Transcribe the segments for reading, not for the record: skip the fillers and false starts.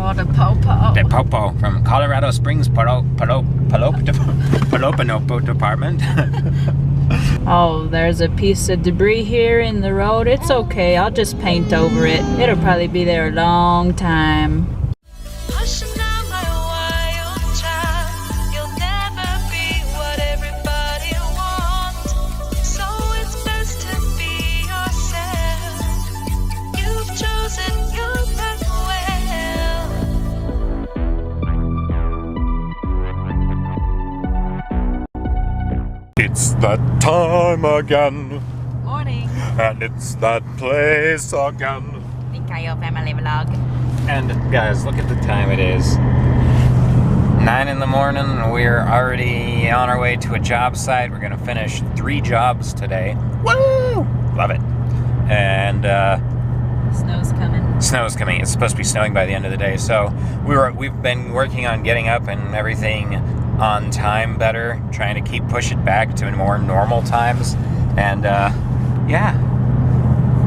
Oh, the popo. The popo from Colorado Springs Palopanopo Department. Oh, there's a piece of debris here in the road. It's okay, I'll just paint over it. It'll probably be there a long time. It's that time again. Morning. And it's that place again. Kayo family vlog. And guys, look at the time it is. 9 in the morning, and we're already on our way to a job site. We're gonna finish 3 jobs today. Woo! Love it. And Snow's coming. snow's coming. It's supposed to be snowing by the end of the day. So we've been working on getting up and everything on time better, trying to push it back to more normal times. And yeah,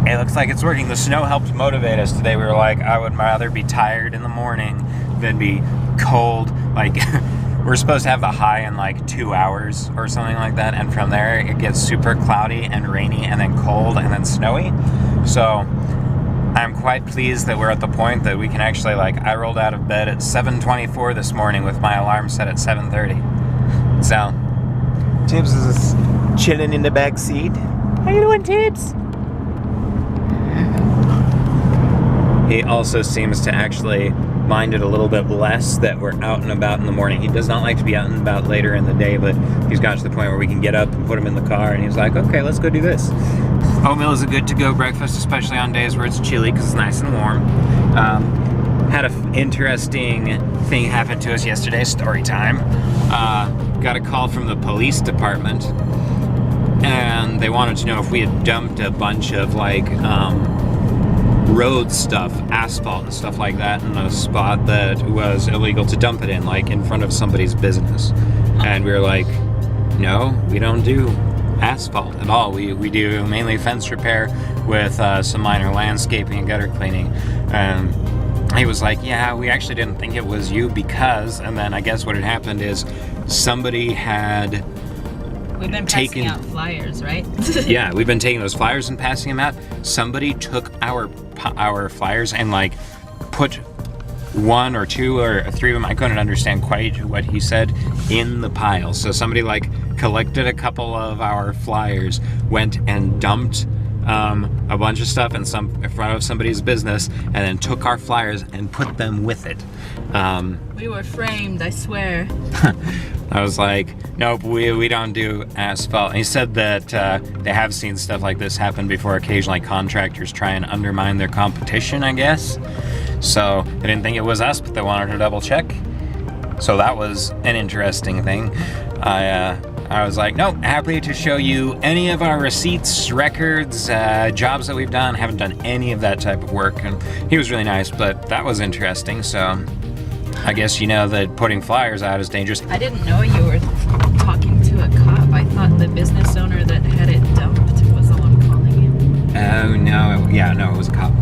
it looks like it's working. The snow helped motivate us today. We were like, I would rather be tired in the morning than be cold. Like, we're supposed to have the high in like 2 hours or something like that, and from there it gets super cloudy and rainy and then cold and then snowy. So I'm quite pleased that we're at the point that we can actually, like, I rolled out of bed at 7:24 this morning with my alarm set at 7:30. So Tibs is chilling in the back seat. How you doing, Tibs? he also seems to actually mind it a little bit less that we're out and about in the morning. He does not like to be out and about later in the day, but he's got to the point where we can get up and put him in the car, and he's like, okay, let's go do this. Oatmeal is a good to-go breakfast, especially on days where it's chilly because it's nice and warm. Had an interesting thing happen to us yesterday, story time. Got a call from the police department, and they wanted to know if we had dumped a bunch of like road stuff, asphalt and stuff like that, in a spot that was illegal to dump it in, like in front of somebody's business. And we were like, no, we don't do asphalt at all. We do mainly fence repair with some minor landscaping and gutter cleaning. And he was like, yeah, we actually didn't think it was you because, and then I guess what had happened is somebody had We've been passing out flyers, right? Yeah, we've been taking those flyers and passing them out. Somebody took our flyers and like put 1 or 2 or 3 of them, I couldn't understand quite what he said, in the pile. So somebody like collected a couple of our flyers, went and dumped a bunch of stuff in front of somebody's business, and then took our flyers and put them with it. We were framed, I swear. I was like, nope, we don't do asphalt. And he said that they have seen stuff like this happen before. Occasionally contractors try and undermine their competition, I guess. So they didn't think it was us, but they wanted to double check. So that was an interesting thing. I was like, nope, happy to show you any of our receipts, records, jobs that we've done. Haven't done any of that type of work. And he was really nice, but that was interesting. So I guess you know that putting flyers out is dangerous. I didn't know you were talking to a cop. I thought the business owner that had it dumped was the one calling you. Oh, no. Yeah, no, it was a cop.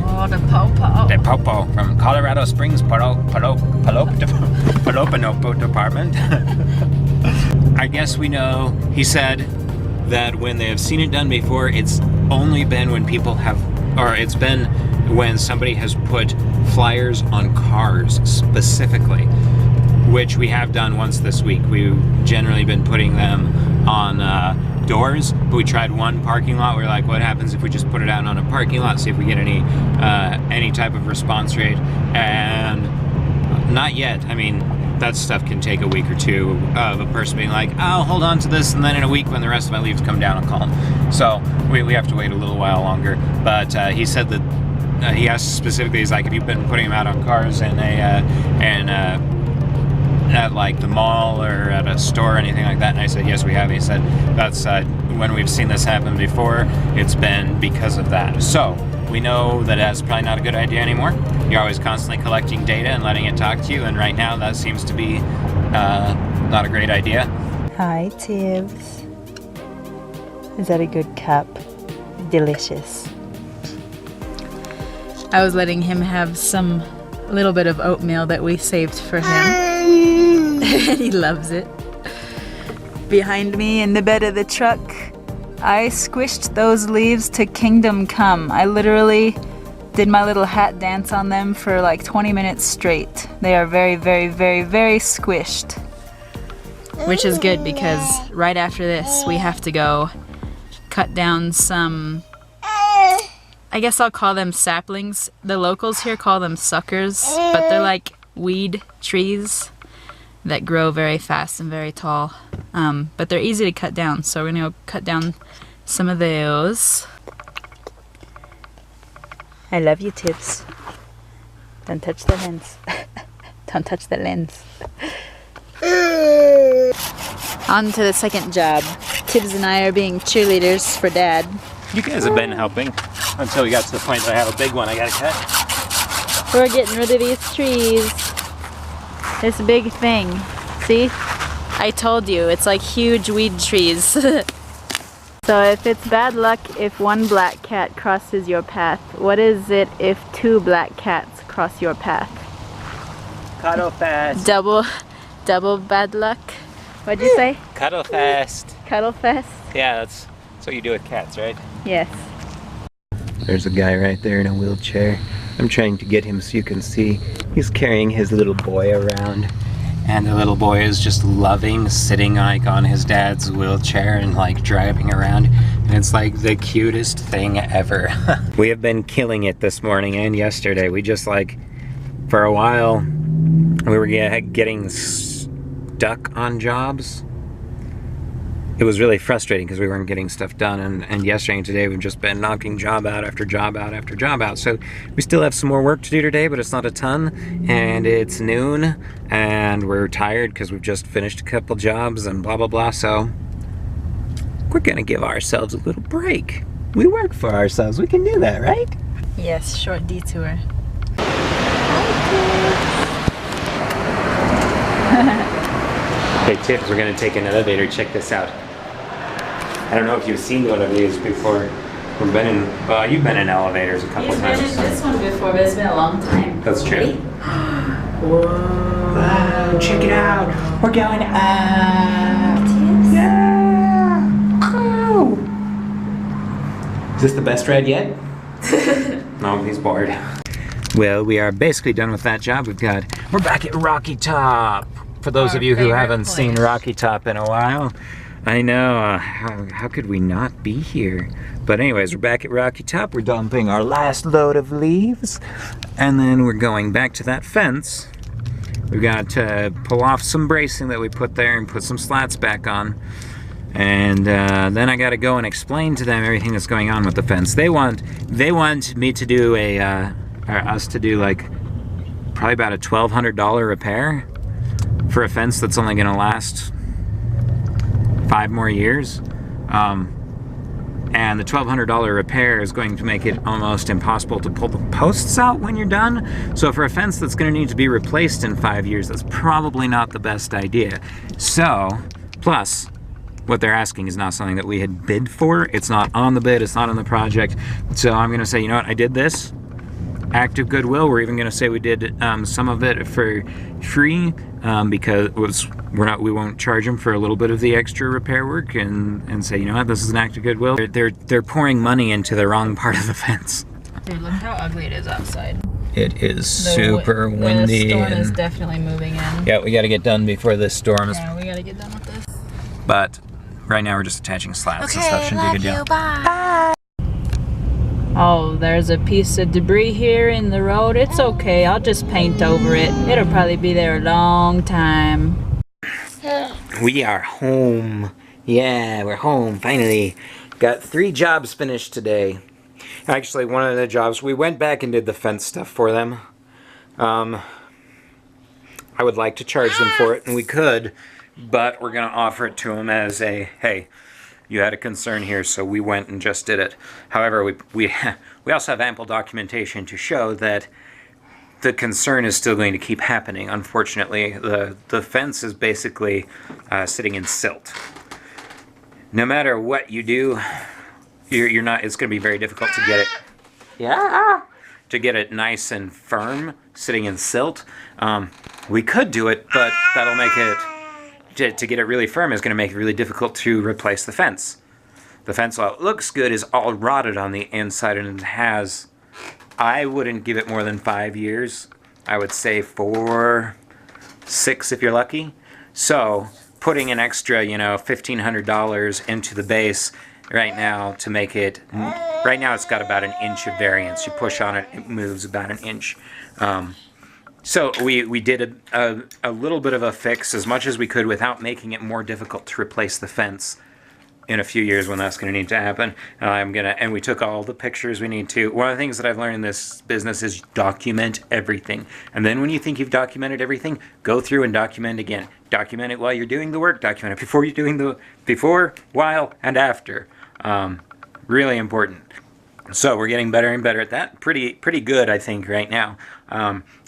Oh, the popo. The popo from Colorado Springs Palopanopo Department. I guess we know, he said that when they have seen it done before, it's only been when people have, or it's been when somebody has put flyers on cars specifically, which we have done once this week. We've generally been putting them on doors, but we tried one parking lot. We were like, what happens if we just put it out on a parking lot, see if we get any type of response rate? And not yet. I mean, that stuff can take a week or two of a person being like, I'll hold on to this, and then in a week when the rest of my leaves come down, I'll call them. So we have to wait a little while longer. But he said that he asked specifically, he's like, have you been putting them out on cars in at like the mall or at a store or anything like that? And I said, yes, we have. He said, that's when we've seen this happen before, it's been because of that. So we know that that's probably not a good idea anymore. You're always constantly collecting data and letting it talk to you, and right now that seems to be not a great idea. Hi, Tibs. Is that a good cup? Delicious. I was letting him have some a little bit of oatmeal that we saved for him. He loves it. Behind me in the bed of the truck, I squished those leaves to kingdom come. I literally did my little hat dance on them for like 20 minutes straight. They are very, very, very, very squished. Which is good because right after this we have to go cut down some, I guess I'll call them saplings. The locals here call them suckers, but they're like weed trees that grow very fast and very tall. But they're easy to cut down, so we're gonna go cut down some of those. I love you, Tibs. Don't touch the lens. Don't touch the lens. On to the second job. Tibs and I are being cheerleaders for Dad. You guys have been helping until we got to the point that I have a big one I gotta cut. We're getting rid of these trees. This big thing. See? I told you, it's like huge weed trees. So if it's bad luck if one black cat crosses your path, what is it if two black cats cross your path? Cuddle fast. Double bad luck? What'd you say? Cuddle fast. Cuddle fest? Yeah, that's what you do with cats, right? Yes. There's a guy right there in a wheelchair. I'm trying to get him so you can see. He's carrying his little boy around. And the little boy is just loving sitting like on his dad's wheelchair and like driving around. And it's like the cutest thing ever. We have been killing it this morning and yesterday. We just like, for a while, we were getting stuck on jobs. It was really frustrating because we weren't getting stuff done, and yesterday and today we've just been knocking job out after job out after job out. So we still have some more work to do today, but it's not a ton, and it's noon, and we're tired because we've just finished a couple jobs and blah blah blah. So we're gonna give ourselves a little break. We work for ourselves, we can do that, right? Yes, short detour. Hey Tibs, we're gonna take an elevator. Check this out. I don't know if you've seen one of these before. We've been in, well, you've been in elevators a couple times. You've been in this one before, but it's been a long time. That's true. Ready? Whoa, check it out. We're going up. Tibs? Yeah. Oh. Is this the best ride yet? No, he's bored. Well, we are basically done with that job. We're back at Rocky Top. For those Our of you who favorite haven't seen place. Rocky Top in a while, I know, how could we not be here? But anyways, we're back at Rocky Top. We're dumping our last load of leaves, and then we're going back to that fence. We've got to pull off some bracing that we put there and put some slats back on. And then I got to go and explain to them everything that's going on with the fence. They want me to do us to do like probably about a $1,200 repair for a fence that's only going to last 5 more years. And the $1,200 repair is going to make it almost impossible to pull the posts out when you're done. So for a fence that's going to need to be replaced in 5 years, that's probably not the best idea. So, plus, what they're asking is not something that we had bid for. It's not on the bid, it's not on the project. So I'm going to say, you know what, I did this. Act of goodwill. We're even going to say we did some of it for free because we won't charge them for a little bit of the extra repair work, and say, you know what, this is an act of goodwill. They're pouring money into the wrong part of the fence. Dude, look how ugly it is outside. It is super windy. The storm is definitely moving in. Yeah, we got to get done before this storm is. Yeah, we gotta get done with this. But right now we're just attaching slats and stuff. Shouldn't be a good deal. Bye. Oh, there's a piece of debris here in the road. It's okay, I'll just paint over it. It'll probably be there a long time. We are home. Yeah, we're home, finally. Got 3 jobs finished today. Actually, one of the jobs, we went back and did the fence stuff for them. I would like to charge them for it, and we could, but we're gonna offer it to them as a, hey, you had a concern here, so we went and just did it. However, we also have ample documentation to show that the concern is still going to keep happening. Unfortunately, the fence is basically sitting in silt. No matter what you do, you're not. It's going to be very difficult to get it. Yeah, to get it nice and firm, sitting in silt. We could do it, but that'll make it, to get it really firm is going to make it really difficult to replace the fence. The fence, while it looks good, is all rotted on the inside, and it has, I wouldn't give it more than 5 years. I would say 4, 6 if you're lucky. So putting an extra, $1,500 into the base right now to make it, right now it's got about an inch of variance. You push on it, it moves about an inch. So we did a little bit of a fix as much as we could without making it more difficult to replace the fence in a few years when that's going to need to happen. And we took all the pictures we need to. One of the things that I've learned in this business is document everything. And then when you think you've documented everything, go through and document again. Document it while you're doing the work. Document it before, while, and after. Really important. So we're getting better and better at that. Pretty good, I think, right now.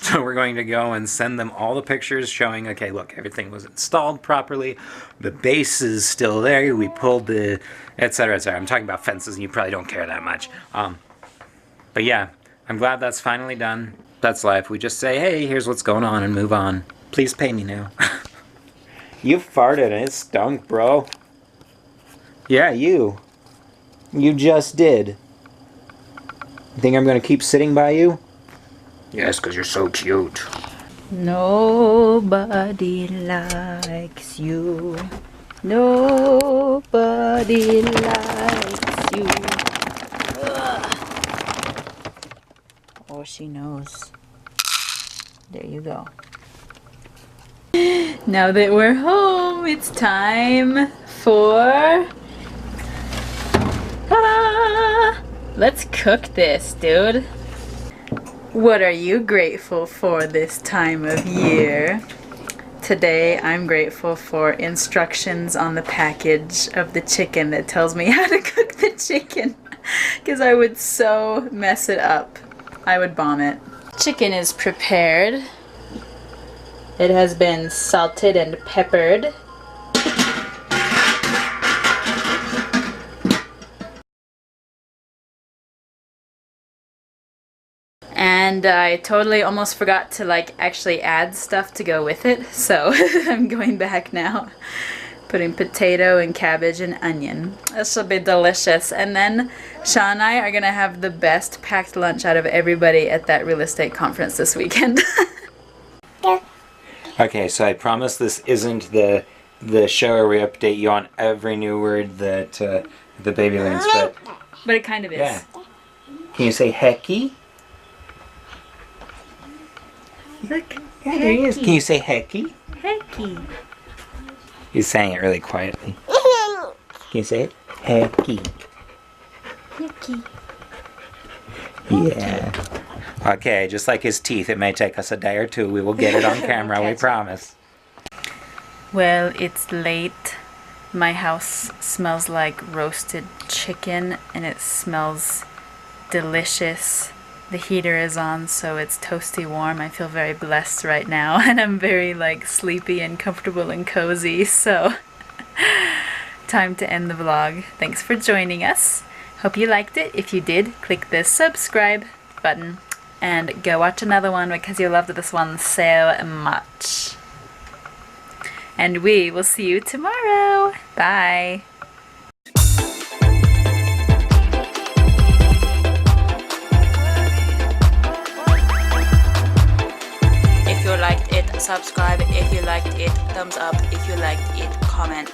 So we're going to go and send them all the pictures showing, okay, look, everything was installed properly. The base is still there. We pulled the, et cetera, et cetera. I'm talking about fences, and you probably don't care that much. But yeah, I'm glad that's finally done. That's life. We just say, hey, here's what's going on, and move on. Please pay me now. You farted, and it stunk, bro. Yeah, you. You just did. You think I'm going to keep sitting by you? Yes, because you're so cute. Nobody likes you. Nobody likes you. Ugh. Oh, she knows. There you go. Now that we're home, it's time for... Ta-da! Let's cook this, dude. What are you grateful for this time of year? Today, I'm grateful for instructions on the package of the chicken that tells me how to cook the chicken. Because I would so mess it up. I would bomb it. Chicken is prepared. It has been salted and peppered. And I totally almost forgot to actually add stuff to go with it, so I'm going back now. Putting potato and cabbage and onion. This will be delicious. And then Sean and I are gonna have the best packed lunch out of everybody at that real estate conference this weekend. Okay, so I promise this isn't the show where we update you on every new word that the baby learns, But it kind of is. yeah. Can you say Hecky? Look, Yeah, there he is. Can you say Hecky? Hecky. He's saying it really quietly. Can you say it? Hecky. Hecky. Yeah. Okay, just like his teeth, it may take us a day or two. We will get it on camera, we promise. Well, it's late. My house smells like roasted chicken and it smells delicious. The heater is on, so it's toasty warm. I feel very blessed right now, and I'm very sleepy and comfortable and cozy, so time to end the vlog. Thanks for joining us. Hope you liked it. If you did, click the subscribe button and go watch another one because you'll love this one so much. And we will see you tomorrow. Bye. If you liked it, subscribe. If you liked it, thumbs up. If you liked it, comment.